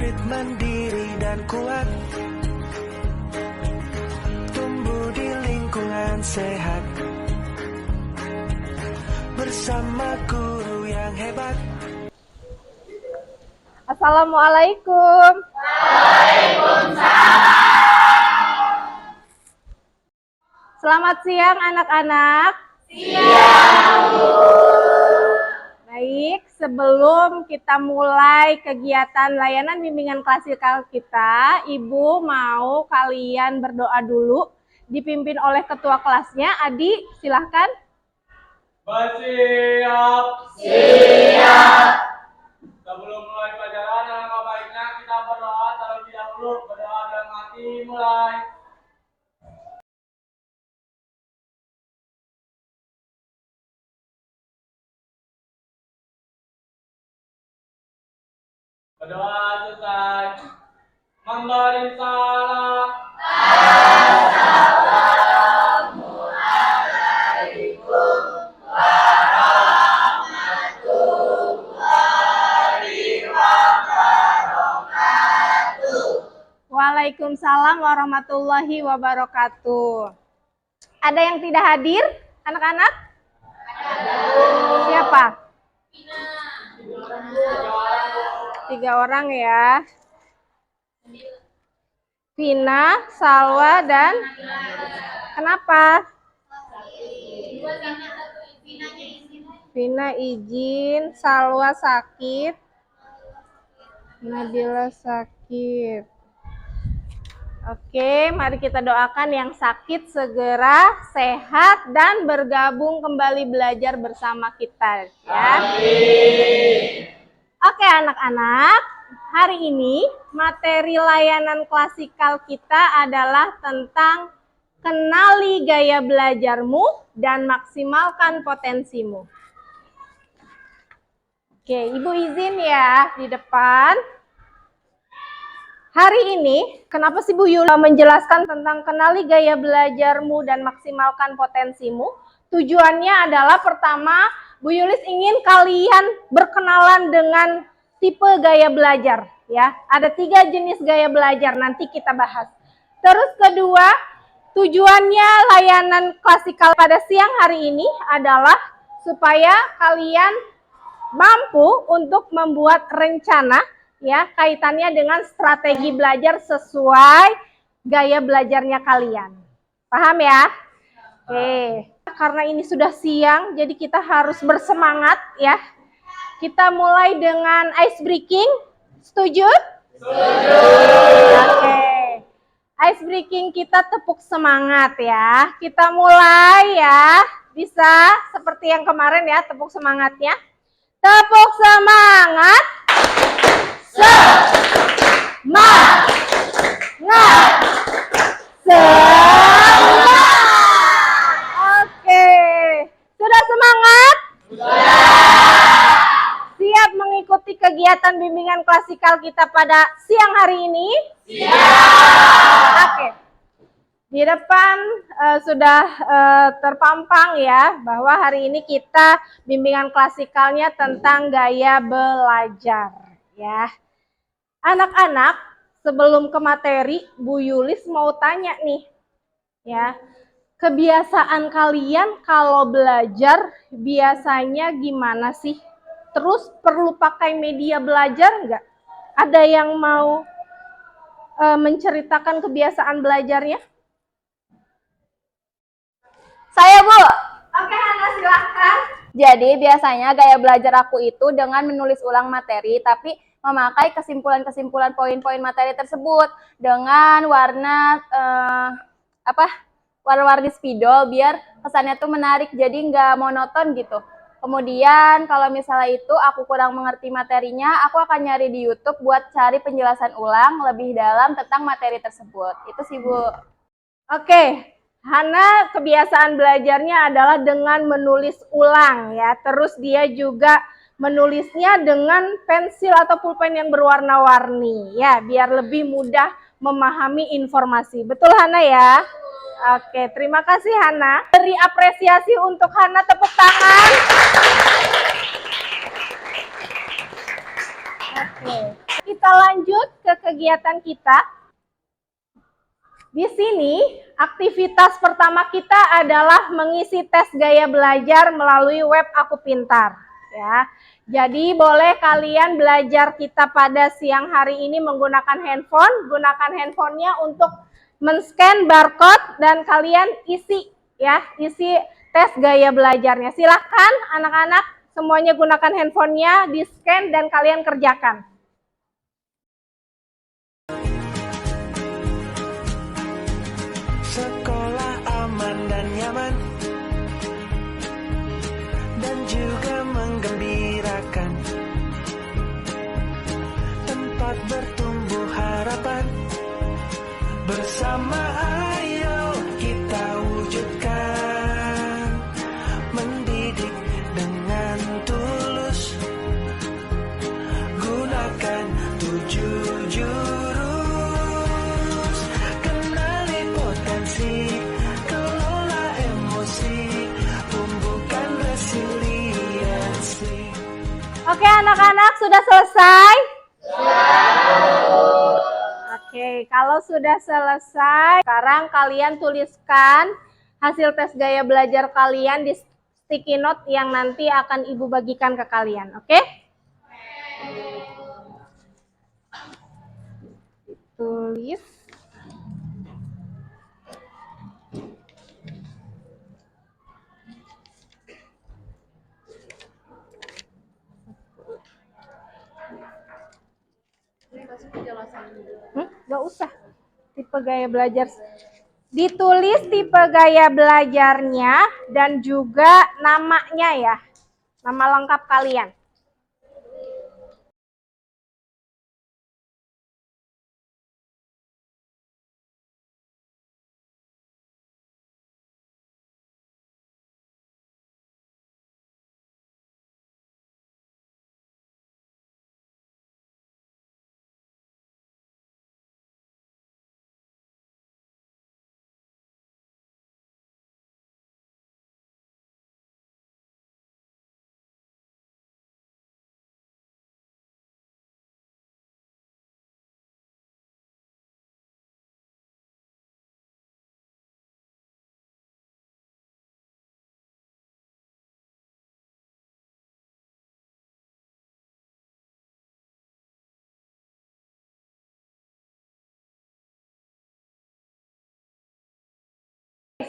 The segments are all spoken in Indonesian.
murid mandiri dan kuat, tumbuh di lingkungan sehat, bersama guru yang hebat. Assalamualaikum. Selamat siang anak-anak. Baik, sebelum kita mulai kegiatan layanan bimbingan klasikal kita, Ibu mau kalian berdoa dulu, dipimpin oleh ketua kelasnya. Adi, silahkan. Bersiap. Siap. Sebelum mulai pelajaran, alangkah baiknya kita berdoa terlebih dahulu. Berdoa dalam hati, mulai. Berdoa selesai. Memberi salam. Waalaikumsalam warahmatullahi wabarakatuh. Ada yang tidak hadir, anak-anak? Siapa? 3 orang ya. Vina, Salwa, dan kenapa? Vina izin, Salwa sakit, Nabila sakit. Oke, mari kita doakan yang sakit segera sehat dan bergabung kembali belajar bersama kita ya. Oke anak-anak, hari ini materi layanan klasikal kita adalah tentang kenali gaya belajarmu dan maksimalkan potensimu. Oke, Ibu izin ya di depan. Hari ini, kenapa sih Bu Yuli menjelaskan tentang kenali gaya belajarmu dan maksimalkan potensimu? Tujuannya adalah pertama, Bu Yulis ingin kalian berkenalan dengan tipe gaya belajar. Ya, ada 3 jenis gaya belajar, nanti kita bahas. Terus kedua, tujuannya layanan klasikal pada siang hari ini adalah supaya kalian mampu untuk membuat rencana ya kaitannya dengan strategi belajar sesuai gaya belajarnya kalian. Paham ya? Oke. Karena ini sudah siang, jadi kita harus bersemangat ya. Kita mulai dengan ice breaking. Setuju? Setuju. Oke. Ice breaking kita tepuk semangat ya. Kita mulai ya. Bisa seperti yang kemarin ya, tepuk semangatnya. Tepuk semangat. Semangat. Oke. Sudah semangat? Sudah. Siap mengikuti kegiatan bimbingan klasikal kita pada siang hari ini? Siap. Oke. Di depan sudah terpampang ya bahwa hari ini kita bimbingan klasikalnya tentang gaya belajar ya. Anak-anak, sebelum ke materi, Bu Yulis mau tanya nih, ya, kebiasaan kalian kalau belajar biasanya gimana sih? Terus perlu pakai media belajar nggak? Ada yang mau menceritakan kebiasaan belajarnya? Saya, Bu. Oke, Hana silahkan. Jadi biasanya gaya belajar aku itu dengan menulis ulang materi, tapi memakai kesimpulan-kesimpulan poin-poin materi tersebut dengan warna warna-warni spidol biar kesannya tuh menarik, jadi nggak monoton gitu. Kemudian kalau misalnya itu aku kurang mengerti materinya, aku akan nyari di YouTube buat cari penjelasan ulang lebih dalam tentang materi tersebut. Itu sih, Bu. Oke. Hana kebiasaan belajarnya adalah dengan menulis ulang ya. Terus dia juga menulisnya dengan pensil atau pulpen yang berwarna-warni ya, biar lebih mudah memahami informasi. Betul Hana ya? Oke, terima kasih Hana. Beri apresiasi untuk Hana, tepuk tangan. Oke. kita lanjut ke kegiatan kita. Di sini, aktivitas pertama kita adalah mengisi tes gaya belajar melalui web Aku Pintar. Ya, jadi boleh kalian belajar kita pada siang hari ini menggunakan handphone. Gunakan handphonenya untuk men-scan barcode dan kalian isi tes gaya belajarnya. Silahkan anak-anak semuanya gunakan handphonenya, di-scan dan kalian kerjakan. Sekolah aman dan nyaman, dan juga menggembirakan. Tempat bertumbuh harapan, bersama ayo kita wujudkan. Mendidik dengan tulus, gunakan 7 jurus. Kenali potensi, kelola emosi, tumbuhkan resiliensi. Oke anak-anak, sudah selesai? Oke, kalau sudah selesai, sekarang kalian tuliskan hasil tes gaya belajar kalian di sticky note yang nanti akan Ibu bagikan ke kalian, oke? Tulis. Gak usah. Tipe gaya belajar. Ditulis tipe gaya belajarnya dan juga namanya ya. Nama lengkap kalian.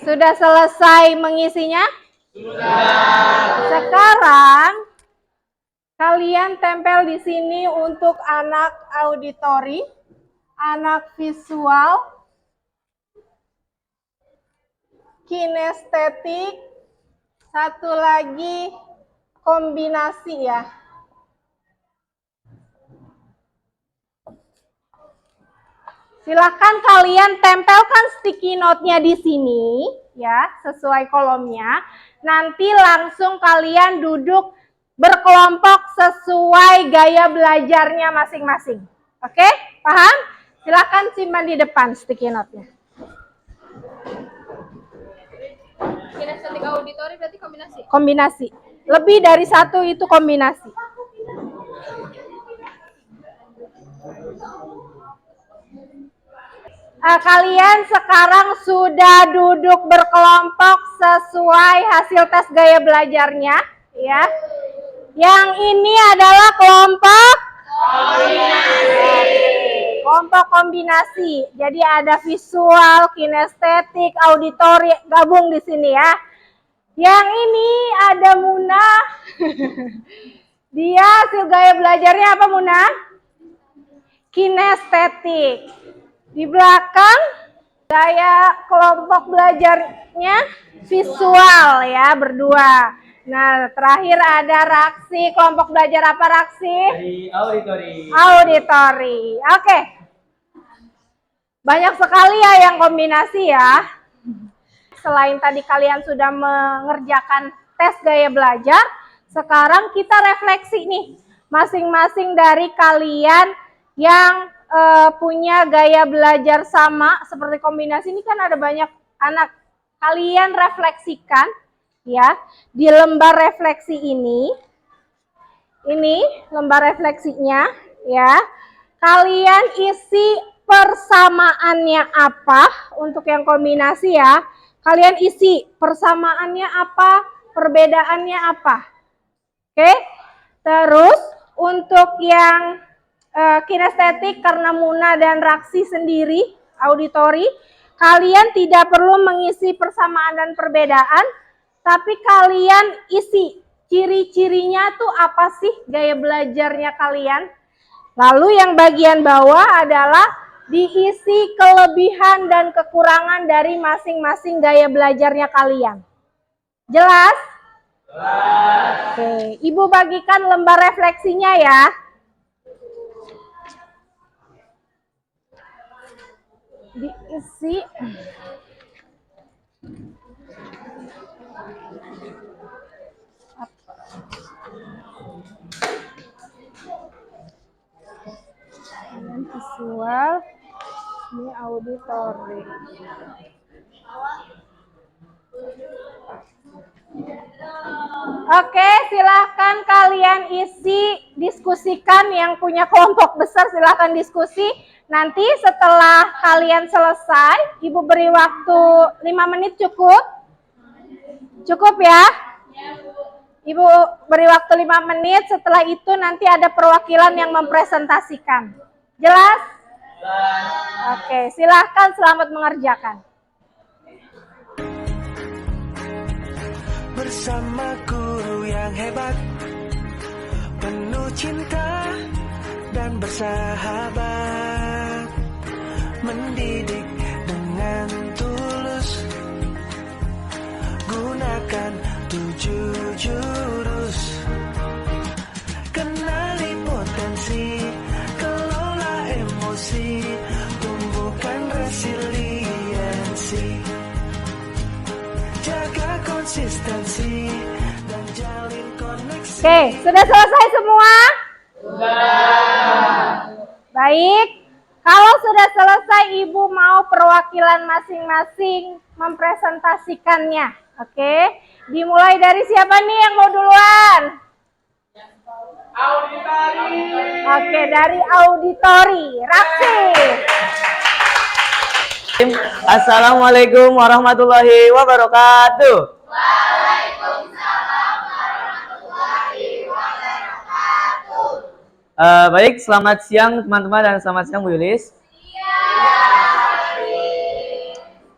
Sudah selesai mengisinya? Sudah. Sekarang kalian tempel di sini untuk anak auditori, anak visual, kinestetik, satu lagi kombinasi ya. Silakan kalian tempelkan sticky note-nya di sini ya, sesuai kolomnya. Nanti langsung kalian duduk berkelompok sesuai gaya belajarnya masing-masing. Oke? Paham? Silakan simpan di depan sticky note-nya. Kinestetik auditori berarti kombinasi. Kombinasi. Lebih dari satu itu kombinasi. Kalian sekarang sudah duduk berkelompok sesuai hasil tes gaya belajarnya, ya. Yang ini adalah kelompok kombinasi. Kelompok kombinasi. Jadi ada visual, kinestetik, auditori gabung di sini ya. Yang ini ada Muna. Dia hasil gaya belajarnya apa Muna? Kinestetik. Di belakang gaya kelompok belajarnya visual ya, berdua. Nah, terakhir ada Raksi. Kelompok belajar apa Raksi? Dari auditori. Auditori. Oke. Banyak sekali ya yang kombinasi ya. Selain tadi kalian sudah mengerjakan tes gaya belajar, sekarang kita refleksi nih. Masing-masing dari kalian yang punya gaya belajar sama seperti kombinasi ini kan ada banyak anak. Kalian refleksikan ya di lembar refleksi ini lembar refleksinya ya. Kalian isi persamaannya apa untuk yang kombinasi ya. Kalian isi persamaannya apa, perbedaannya apa. Oke. Terus untuk yang kinestetik karena Muna dan Raksi sendiri, auditori, kalian tidak perlu mengisi persamaan dan perbedaan, tapi kalian isi ciri-cirinya tuh apa sih gaya belajarnya kalian. Lalu yang bagian bawah adalah diisi kelebihan dan kekurangan dari masing-masing gaya belajarnya kalian. Jelas? Jelas. Oke, Ibu bagikan lembar refleksinya ya. Diisi visual, ini auditori. Oke, silahkan kalian isi, diskusikan. Yang punya kelompok besar silahkan diskusi. Nanti setelah kalian selesai, Ibu beri waktu 5 menit cukup? Cukup ya? Ibu beri waktu 5 menit, setelah itu nanti ada perwakilan yang mempresentasikan. Jelas? Jelas. Oke, silahkan, selamat mengerjakan. Bersama guru yang hebat, penuh cinta dan bersahabat, mendidik dengan tulus, gunakan 7 jurus, kenali potensi, kelola emosi, tumbuhkan resiliensi, jaga konsistensi dan jalin koneksi. Oke, sudah selesai semua? Sudah. Baik, kalau sudah selesai Ibu mau perwakilan masing-masing mempresentasikannya. Oke, dimulai dari siapa nih yang mau duluan? Auditori. Oke, dari auditori. Raksi. Assalamualaikum warahmatullahi wabarakatuh. Baik, selamat siang teman-teman dan selamat siang Bu Yulis.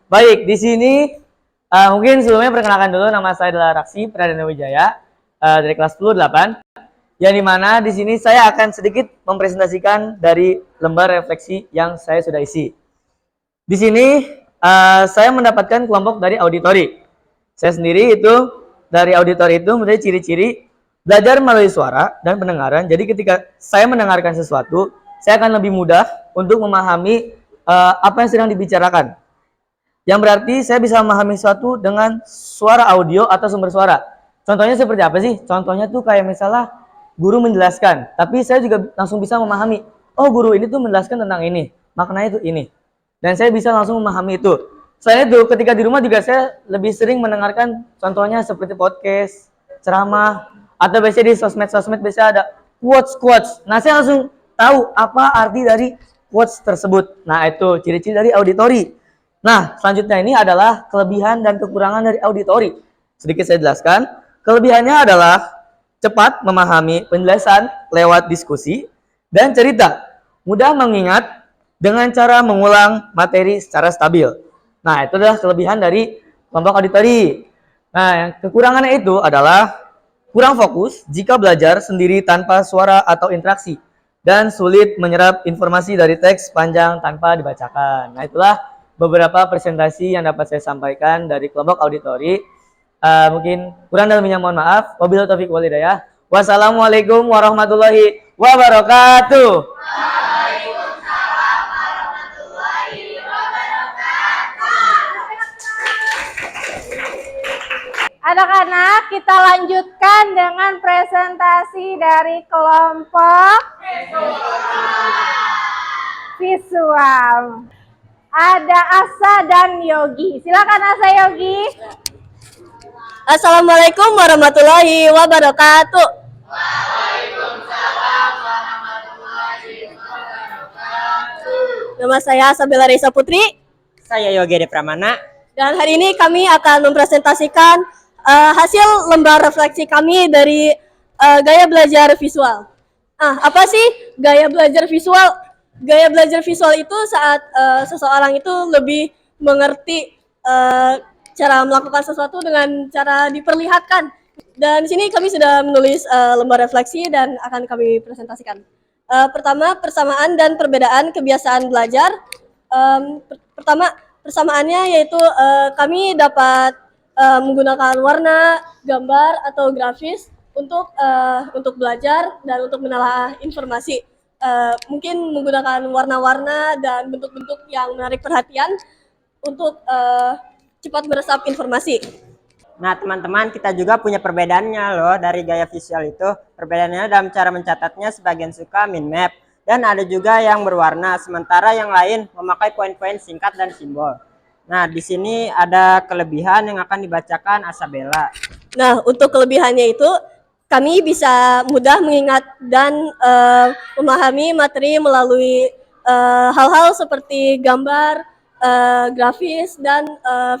Baik, di sini mungkin sebelumnya perkenalkan dulu, nama saya adalah Raksi Pradana Wijaya dari kelas 10-8. Yang dimana di sini saya akan sedikit mempresentasikan dari lembar refleksi yang saya sudah isi. Di sini saya mendapatkan kelompok dari auditori. Saya sendiri itu dari auditori itu menjadi ciri-ciri belajar melalui suara dan pendengaran. Jadi ketika saya mendengarkan sesuatu, saya akan lebih mudah untuk memahami apa yang sedang dibicarakan. Yang berarti saya bisa memahami sesuatu dengan suara audio atau sumber suara. Contohnya seperti apa sih? Contohnya tuh kayak misalnya guru menjelaskan, tapi saya juga langsung bisa memahami, oh guru ini tuh menjelaskan tentang ini, maknanya itu ini. Dan saya bisa langsung memahami itu. Selain itu, ketika di rumah juga saya lebih sering mendengarkan contohnya seperti podcast, ceramah, atau biasanya di sosmed-sosmed biasanya ada quotes. Nah, saya langsung tahu apa arti dari quotes tersebut. Nah, itu ciri-ciri dari auditori. Nah, selanjutnya ini adalah kelebihan dan kekurangan dari auditori. Sedikit saya jelaskan. Kelebihannya adalah cepat memahami penjelasan lewat diskusi dan cerita. Mudah mengingat dengan cara mengulang materi secara stabil. Nah, itu adalah kelebihan dari kelompok auditori. Nah, yang kekurangannya itu adalah kurang fokus jika belajar sendiri tanpa suara atau interaksi, dan sulit menyerap informasi dari teks panjang tanpa dibacakan. Nah, itulah beberapa presentasi yang dapat saya sampaikan dari kelompok auditori. Mungkin kurang dan lebihnya mohon maaf. Wabillahi taufiq wal hidayah. Wassalamualaikum warahmatullahi wabarakatuh. Anak-anak, kita lanjutkan dengan presentasi dari kelompok visual. Ada Asa dan Yogi. Silakan Asa, Yogi. Assalamualaikum warahmatullahi wabarakatuh. nama saya Sabila Reisa Putri. Saya Yogi De Pramana. Dan hari ini kami akan mempresentasikan hasil lembar refleksi kami dari gaya belajar visual. Apa sih gaya belajar visual? Gaya belajar visual itu saat seseorang itu lebih mengerti cara melakukan sesuatu dengan cara diperlihatkan. Dan di sini kami sudah menulis lembar refleksi dan akan kami presentasikan. Pertama, persamaan dan perbedaan kebiasaan belajar. Pertama, persamaannya yaitu kami dapat menggunakan warna, gambar, atau grafis untuk belajar dan untuk menelaah informasi. Mungkin menggunakan warna-warna dan bentuk-bentuk yang menarik perhatian untuk cepat meresap informasi. Nah, teman-teman, kita juga punya perbedaannya loh dari gaya visual itu. Perbedaannya dalam cara mencatatnya, sebagian suka mind map. Dan ada juga yang berwarna, sementara yang lain memakai poin-poin singkat dan simbol. Nah, di sini ada kelebihan yang akan dibacakan Asabella. Nah, untuk kelebihannya itu, kami bisa mudah mengingat dan memahami materi melalui hal-hal seperti gambar, grafis, dan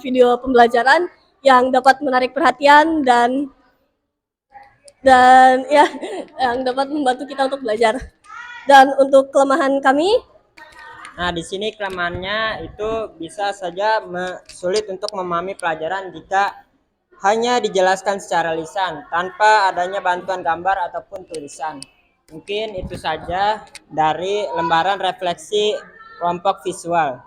video pembelajaran yang dapat menarik perhatian dan ya yang dapat membantu kita untuk belajar. Dan untuk kelemahan kami, Nah, di sini kelemahannya itu bisa saja sulit untuk memahami pelajaran jika hanya dijelaskan secara lisan tanpa adanya bantuan gambar ataupun tulisan. Mungkin itu saja dari lembaran refleksi kelompok visual.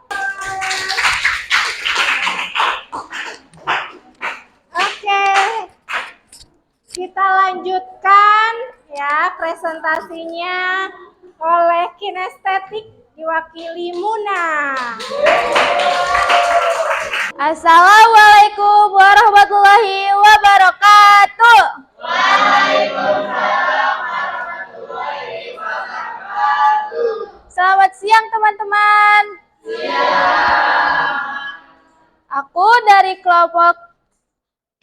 Oke, kita lanjutkan ya presentasinya oleh kinestetik diwakili Muna. Assalamualaikum warahmatullahi wabarakatuh. Selamat siang teman-teman. Aku dari kelompok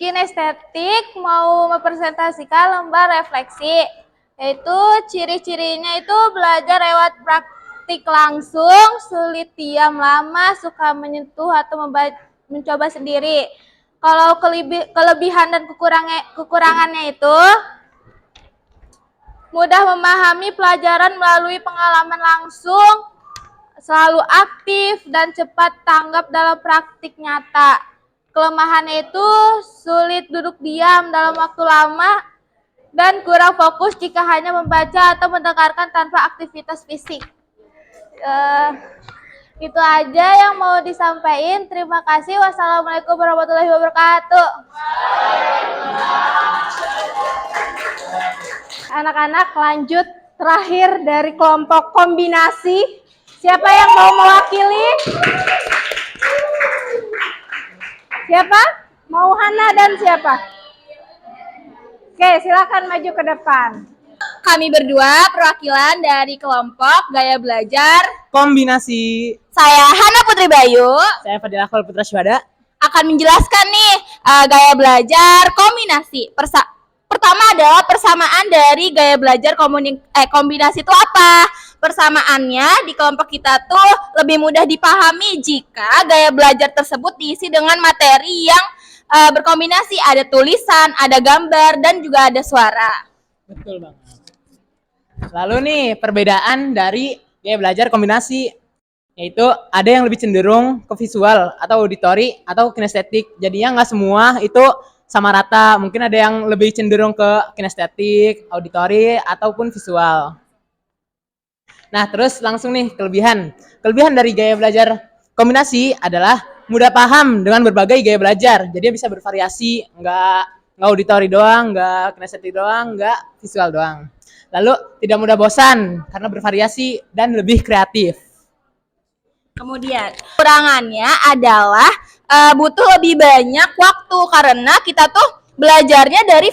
kinestetik mau mempresentasikan lembar refleksi, yaitu ciri-cirinya itu belajar lewat praktik langsung, sulit diam lama, suka menyentuh atau mencoba sendiri. Kalau kelebihan dan kekurangannya itu mudah memahami pelajaran melalui pengalaman langsung, selalu aktif dan cepat tanggap dalam praktik nyata. Kelemahannya itu sulit duduk diam dalam waktu lama dan kurang fokus jika hanya membaca atau mendengarkan tanpa aktivitas fisik. Itu aja yang mau disampaikan. Terima kasih. Wassalamualaikum warahmatullahi wabarakatuh. Anak-anak, lanjut terakhir dari kelompok kombinasi. Siapa yang mau mewakili? Siapa? Mau Hana dan siapa? Oke, silakan maju ke depan. Kami berdua perwakilan dari kelompok Gaya Belajar Kombinasi. Saya Hana Putri Bayu Saya Fadilah Putra Syuhada. akan menjelaskan nih gaya belajar kombinasi. Pertama adalah persamaan dari gaya belajar kombinasi itu apa? Persamaannya di kelompok kita tuh lebih mudah dipahami jika gaya belajar tersebut diisi dengan materi yang berkombinasi, ada tulisan, ada gambar, dan juga ada suara. Betul banget. Lalu nih perbedaan dari gaya belajar kombinasi, yaitu ada yang lebih cenderung ke visual atau auditori atau kinestetik. Jadinya nggak semua itu sama rata. Mungkin ada yang lebih cenderung ke kinestetik, auditori, ataupun visual. Nah, terus langsung nih kelebihan. Kelebihan dari gaya belajar kombinasi adalah mudah paham dengan berbagai gaya belajar. Jadi bisa bervariasi, nggak auditori doang, nggak kinestetik doang, nggak visual doang. Lalu tidak mudah bosan karena bervariasi dan lebih kreatif. Kemudian kekurangannya adalah butuh lebih banyak waktu karena kita tuh belajarnya dari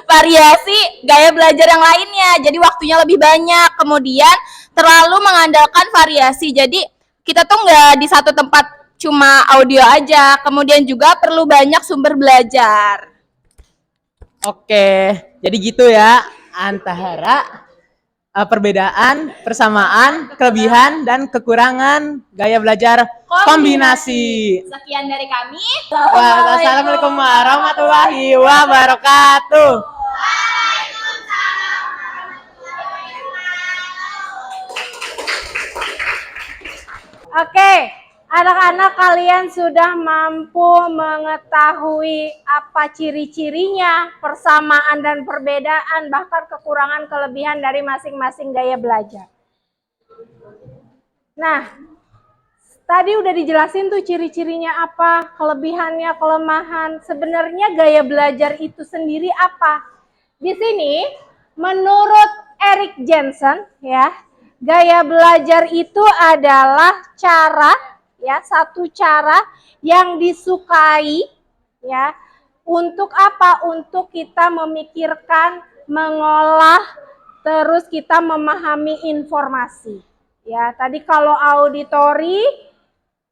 variasi gaya belajar yang lainnya. Jadi waktunya lebih banyak. Kemudian terlalu mengandalkan variasi. Jadi kita tuh nggak di satu tempat cuma audio aja. Kemudian juga perlu banyak sumber belajar. Oke, jadi gitu ya antara perbedaan, persamaan, kelebihan, dan kekurangan gaya belajar kombinasi. Sekian dari kami. Wassalamualaikum warahmatullahi wabarakatuh. Oke, anak-anak kalian sudah mampu mengetahui apa ciri-cirinya, persamaan dan perbedaan, bahkan kekurangan kelebihan dari masing-masing gaya belajar. Nah, tadi udah dijelasin tuh ciri-cirinya apa, kelebihannya, kelemahan. Sebenarnya gaya belajar itu sendiri apa? Di sini, menurut Erik Jensen, ya, gaya belajar itu adalah cara, ya, satu cara yang disukai, ya, untuk apa? Untuk kita memikirkan, mengolah, terus kita memahami informasi. Ya, tadi kalau auditori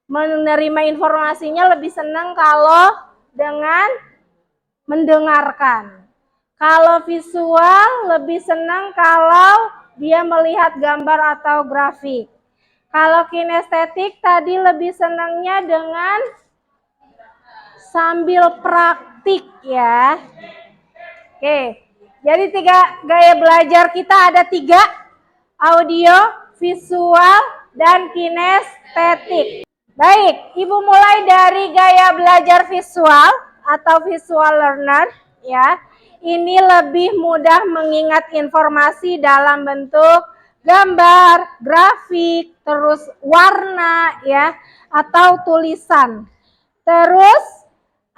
menerima informasinya lebih senang kalau dengan mendengarkan. Kalau visual lebih senang kalau dia melihat gambar atau grafik. Kalau kinestetik tadi lebih senangnya dengan sambil praktik ya. Oke, jadi 3 gaya belajar kita ada 3, audio, visual, dan kinestetik. Baik, Ibu mulai dari gaya belajar visual atau visual learner ya. Ini lebih mudah mengingat informasi dalam bentuk gambar, grafik, terus warna ya, atau tulisan. Terus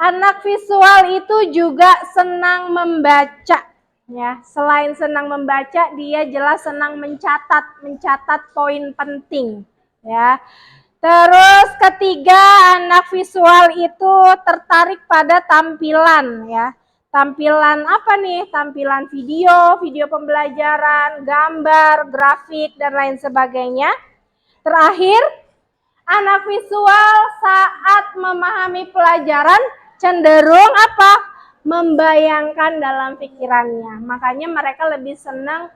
anak visual itu juga senang membaca ya. Selain senang membaca, dia jelas senang mencatat poin penting ya. Terus ketiga, anak visual itu tertarik pada tampilan ya. Tampilan apa nih? Tampilan video, video pembelajaran, gambar, grafik, dan lain sebagainya. Terakhir, anak visual saat memahami pelajaran cenderung apa? Membayangkan dalam pikirannya. Makanya mereka lebih senang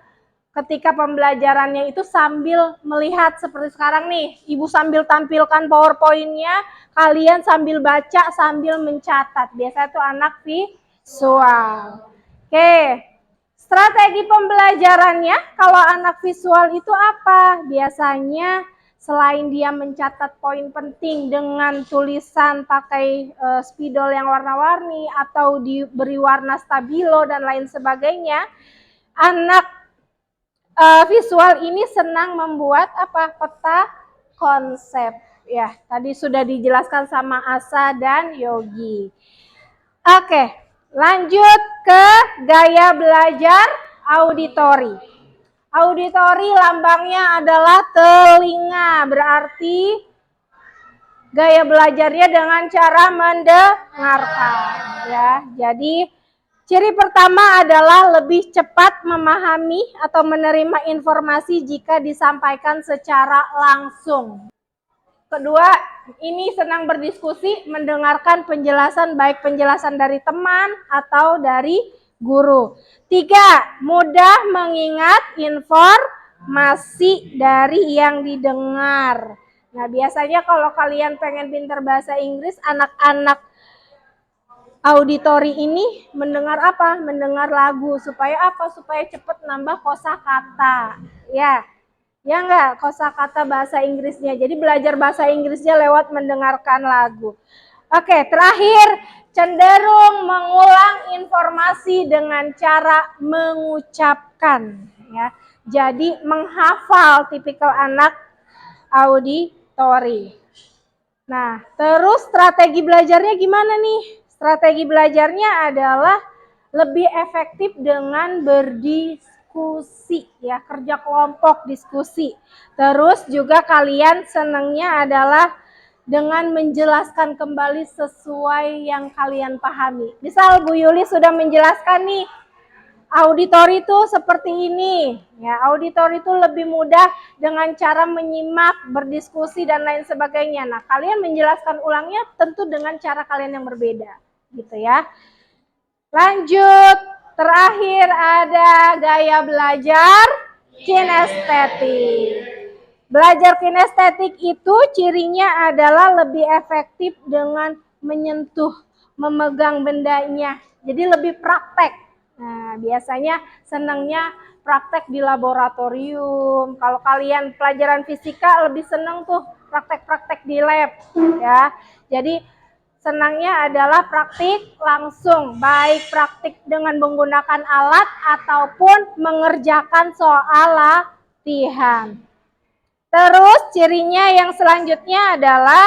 ketika pembelajarannya itu sambil melihat seperti sekarang nih. Ibu sambil tampilkan PowerPoint-nya, kalian sambil baca, sambil mencatat. Biasanya itu anak visual. Oke, strategi pembelajarannya kalau anak visual itu apa? Biasanya selain dia mencatat poin penting dengan tulisan pakai spidol yang warna-warni atau diberi warna stabilo dan lain sebagainya, anak visual ini senang membuat apa? Peta konsep. Ya, tadi sudah dijelaskan sama Asa dan Yogi. Oke, lanjut ke gaya belajar auditori. Auditori lambangnya adalah telinga, berarti gaya belajarnya dengan cara mendengarkan ya. Jadi ciri pertama adalah lebih cepat memahami atau menerima informasi jika disampaikan secara langsung. Kedua, ini senang berdiskusi, mendengarkan penjelasan, baik penjelasan dari teman atau dari guru. 3, mudah mengingat informasi dari yang didengar. Nah, biasanya kalau kalian pengen pintar bahasa Inggris, anak-anak auditori ini mendengar apa? Mendengar lagu. Supaya apa? Supaya cepat nambah kosakata. Ya. Ya enggak, kosakata bahasa Inggrisnya. Jadi belajar bahasa Inggrisnya lewat mendengarkan lagu. Oke, terakhir, cenderung mengulang informasi dengan cara mengucapkan. Ya. Jadi menghafal tipikal anak auditori. Nah, terus strategi belajarnya gimana nih? Strategi belajarnya adalah lebih efektif dengan berdiskusi ya, kerja kelompok, diskusi. Terus juga kalian senangnya adalah dengan menjelaskan kembali sesuai yang kalian pahami. Misal Bu Yuli sudah menjelaskan nih, auditori itu seperti ini. Ya, auditori itu lebih mudah dengan cara menyimak, berdiskusi dan lain sebagainya. Nah, kalian menjelaskan ulangnya tentu dengan cara kalian yang berbeda, gitu ya. Lanjut, terakhir ada gaya belajar kinestetik. Belajar kinestetik itu cirinya adalah lebih efektif dengan menyentuh, memegang bendanya. Jadi lebih praktek. Nah, biasanya senangnya praktek di laboratorium. Kalau kalian pelajaran fisika lebih senang tuh praktek-praktek di lab, ya. Jadi senangnya adalah praktik langsung, baik praktik dengan menggunakan alat ataupun mengerjakan soal latihan. Terus cirinya yang selanjutnya adalah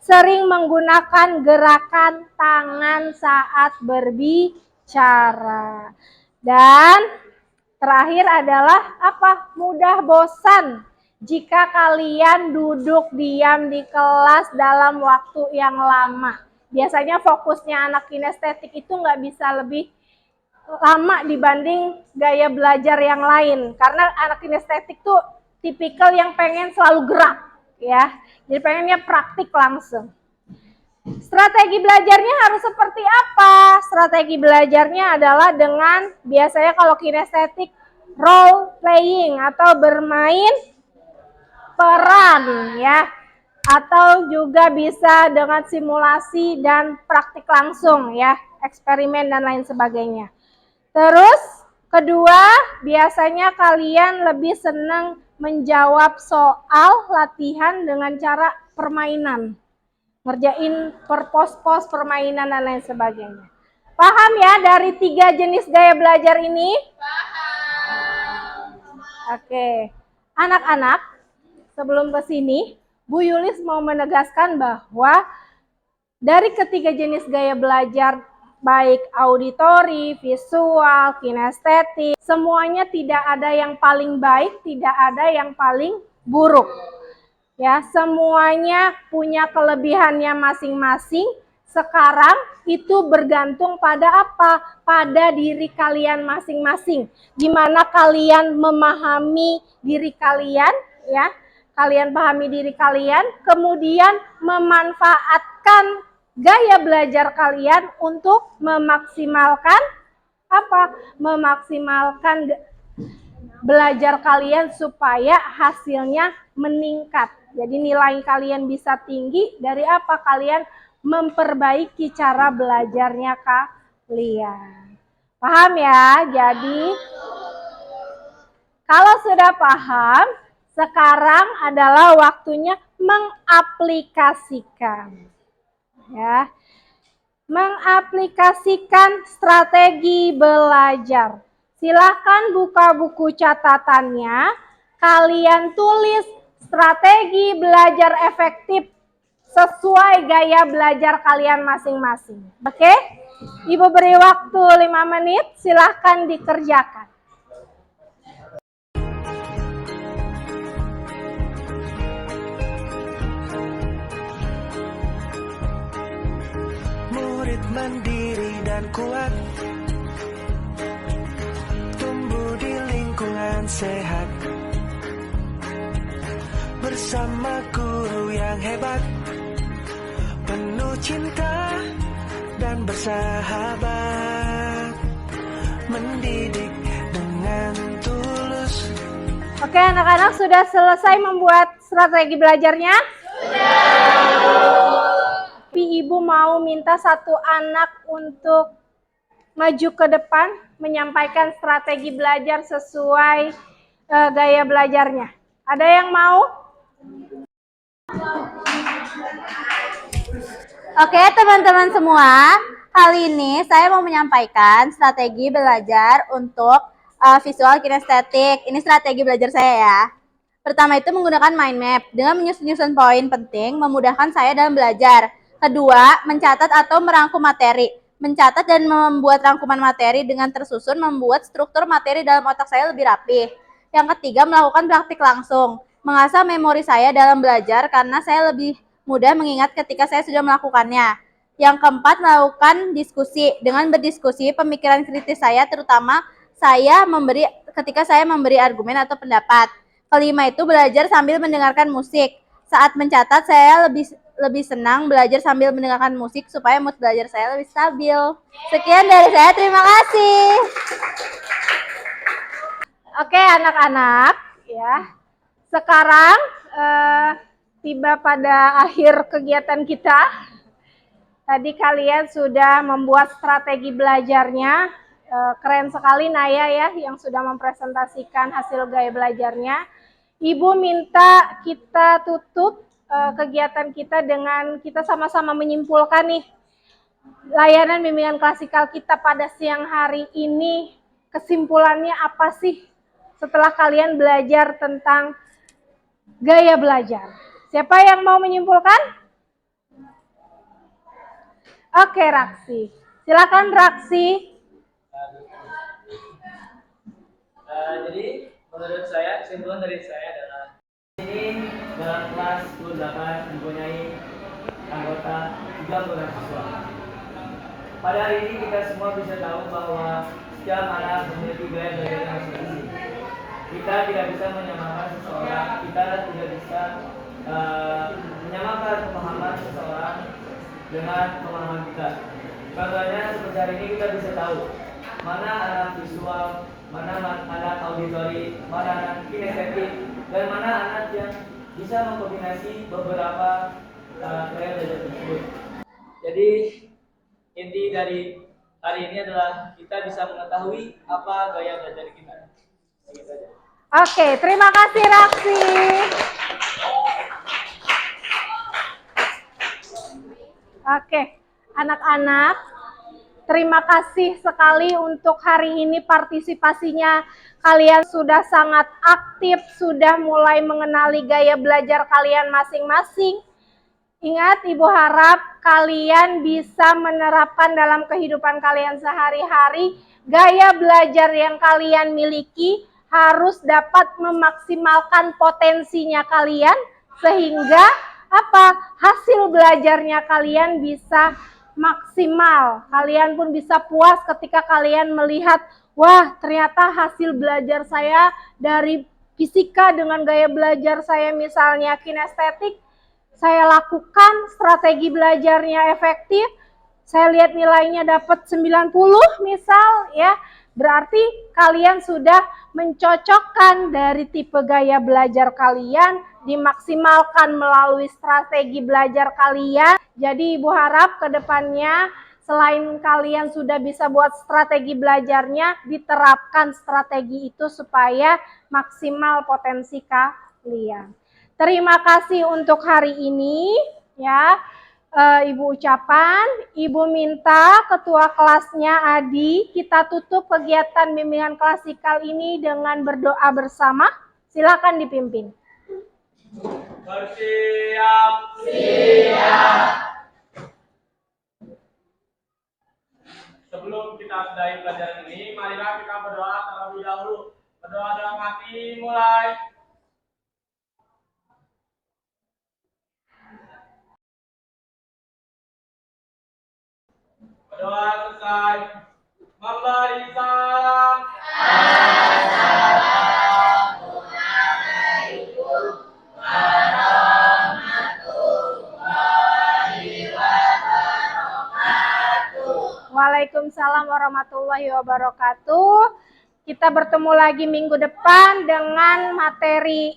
sering menggunakan gerakan tangan saat berbicara. Dan terakhir adalah apa? Mudah bosan jika kalian duduk diam di kelas dalam waktu yang lama. Biasanya fokusnya anak kinestetik itu nggak bisa lebih lama dibanding gaya belajar yang lain. Karena anak kinestetik tuh tipikal yang pengen selalu gerak, ya. Jadi pengennya praktik langsung. Strategi belajarnya harus seperti apa? Strategi belajarnya adalah dengan biasanya kalau kinestetik role playing atau bermain peran, ya. Atau juga bisa dengan simulasi dan praktik langsung, ya, eksperimen dan lain sebagainya. Terus kedua, biasanya kalian lebih senang menjawab soal latihan dengan cara permainan. Ngerjain per pos-pos permainan dan lain sebagainya. Paham ya dari 3 jenis gaya belajar ini? Paham. Oke. Anak-anak, sebelum ke sini, Bu Yulis mau menegaskan bahwa dari ketiga jenis gaya belajar baik auditori, visual, kinestetik, semuanya tidak ada yang paling baik, tidak ada yang paling buruk. Ya, semuanya punya kelebihannya masing-masing. Sekarang itu bergantung pada apa? Pada diri kalian masing-masing. Gimana kalian memahami diri kalian, ya? Kalian pahami diri kalian, kemudian memanfaatkan gaya belajar kalian untuk memaksimalkan apa? Memaksimalkan belajar kalian supaya hasilnya meningkat. Jadi nilai kalian bisa tinggi dari apa? Kalian memperbaiki cara belajarnya kalian. Paham ya? Jadi kalau sudah paham, sekarang adalah waktunya mengaplikasikan. Ya, mengaplikasikan strategi belajar. Silahkan buka buku catatannya, kalian tulis strategi belajar efektif sesuai gaya belajar kalian masing-masing. Oke? Ibu beri waktu 5 menit, silahkan dikerjakan. Murid mandiri dan kuat, tumbuh di lingkungan sehat, bersama guru yang hebat, penuh cinta dan bersahabat, mendidik dengan tulus. Oke, anak-anak sudah selesai membuat strategi belajarnya? Tapi ibu mau minta satu anak untuk maju ke depan menyampaikan strategi belajar sesuai gaya belajarnya. Ada yang mau? Oke, teman-teman semua, kali ini saya mau menyampaikan strategi belajar untuk visual kinestetik. Ini strategi belajar saya ya. Pertama itu menggunakan mind map dengan menyusun poin penting memudahkan saya dalam belajar. Kedua, mencatat atau merangkum materi. Mencatat dan membuat rangkuman materi dengan tersusun membuat struktur materi dalam otak saya lebih rapi. Yang ketiga, melakukan praktik langsung. Mengasah memori saya dalam belajar karena saya lebih mudah mengingat ketika saya sudah melakukannya. Yang keempat, melakukan diskusi. Dengan berdiskusi, pemikiran kritis saya terutama ketika saya memberi argumen atau pendapat. Kelima itu belajar sambil mendengarkan musik. Saat mencatat, saya lebih senang belajar sambil mendengarkan musik supaya mood belajar saya lebih stabil. Sekian dari saya, terima kasih. Oke, anak-anak, ya. Sekarang tiba pada akhir kegiatan kita. Tadi kalian sudah membuat strategi belajarnya. Keren sekali Naya ya yang sudah mempresentasikan hasil gaya belajarnya. Ibu minta kita tutup kegiatan kita dengan kita sama-sama menyimpulkan nih layanan bimbingan klasikal kita pada siang hari ini. Kesimpulannya apa sih setelah kalian belajar tentang gaya belajar? Siapa yang mau menyimpulkan? Oke, Raksi. Silakan Raksi. Jadi menurut saya kesimpulan dari saya adalah ini dalam kelas 28 mempunyai anggota 36 siswa. Pada hari ini kita semua bisa tahu bahwa setiap anak memiliki gaya belajar yang masing-masing. Kita tidak bisa menyamakan seseorang, kita tidak bisa menyamakan pemahaman seseorang dengan pemahaman kita. Contohnya seperti hari ini kita bisa tahu mana anak visual, mana anak auditori, mana anak kinestetik, dan mana anak yang bisa mengkombinasi beberapa gaya belajar tersebut. Jadi inti dari hari ini adalah kita bisa mengetahui apa gaya belajar kita. Begitu aja. Oke, terima kasih Raksi. Oke, anak-anak, terima kasih sekali untuk hari ini partisipasinya. Kalian sudah sangat aktif, sudah mulai mengenali gaya belajar kalian masing-masing. Ingat, Ibu harap kalian bisa menerapkan dalam kehidupan kalian sehari-hari. Gaya belajar yang kalian miliki harus dapat memaksimalkan potensinya kalian sehingga hasil belajarnya kalian bisa maksimal. Kalian pun bisa puas ketika kalian melihat, wah ternyata hasil belajar saya dari fisika dengan gaya belajar saya misalnya kinestetik, saya lakukan strategi belajarnya efektif, saya lihat nilainya dapat 90 misal ya. Berarti kalian sudah mencocokkan dari tipe gaya belajar kalian, dimaksimalkan melalui strategi belajar kalian. Jadi Ibu harap ke depannya selain kalian sudah bisa buat strategi belajarnya, diterapkan strategi itu supaya maksimal potensi kalian. Terima kasih untuk hari ini ya. Ibu ucapan, Ibu minta ketua kelasnya Adi, kita tutup kegiatan bimbingan klasikal ini dengan berdoa bersama. Silakan dipimpin. Bersiap. Siap. Sebelum kita sudahi pelajaran ini, marilah kita berdoa terlebih dahulu. Berdoa dalam hati, mulai. Berdoa selesai. Memberi salam. Assalamualaikum warahmatullahi wabarakatuh. Waalaikumsalam warahmatullahi wabarakatuh. Kita bertemu lagi minggu depan dengan materi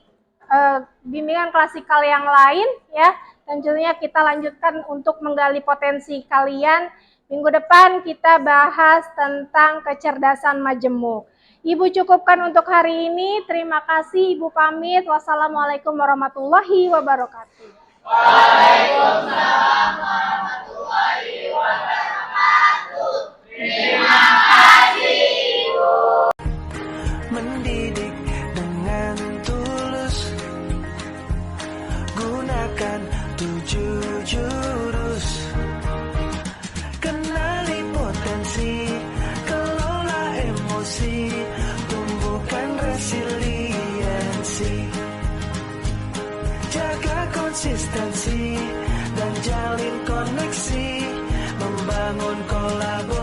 bimbingan klasikal yang lain ya. Tentunya kita lanjutkan untuk menggali potensi kalian. Minggu depan kita bahas tentang kecerdasan majemuk. Ibu cukupkan untuk hari ini. Terima kasih, Ibu pamit. Wassalamualaikum warahmatullahi wabarakatuh. Waalaikumsalam warahmatullahi wabarakatuh. Terima kasih, Ibu. Mendidik dengan tulus, gunakan 7 jurus. Kenali potensi, kelola emosi, tumbuhkan resiliensi. Jaga konsistensi dan jalin koneksi, membangun kolaborasi.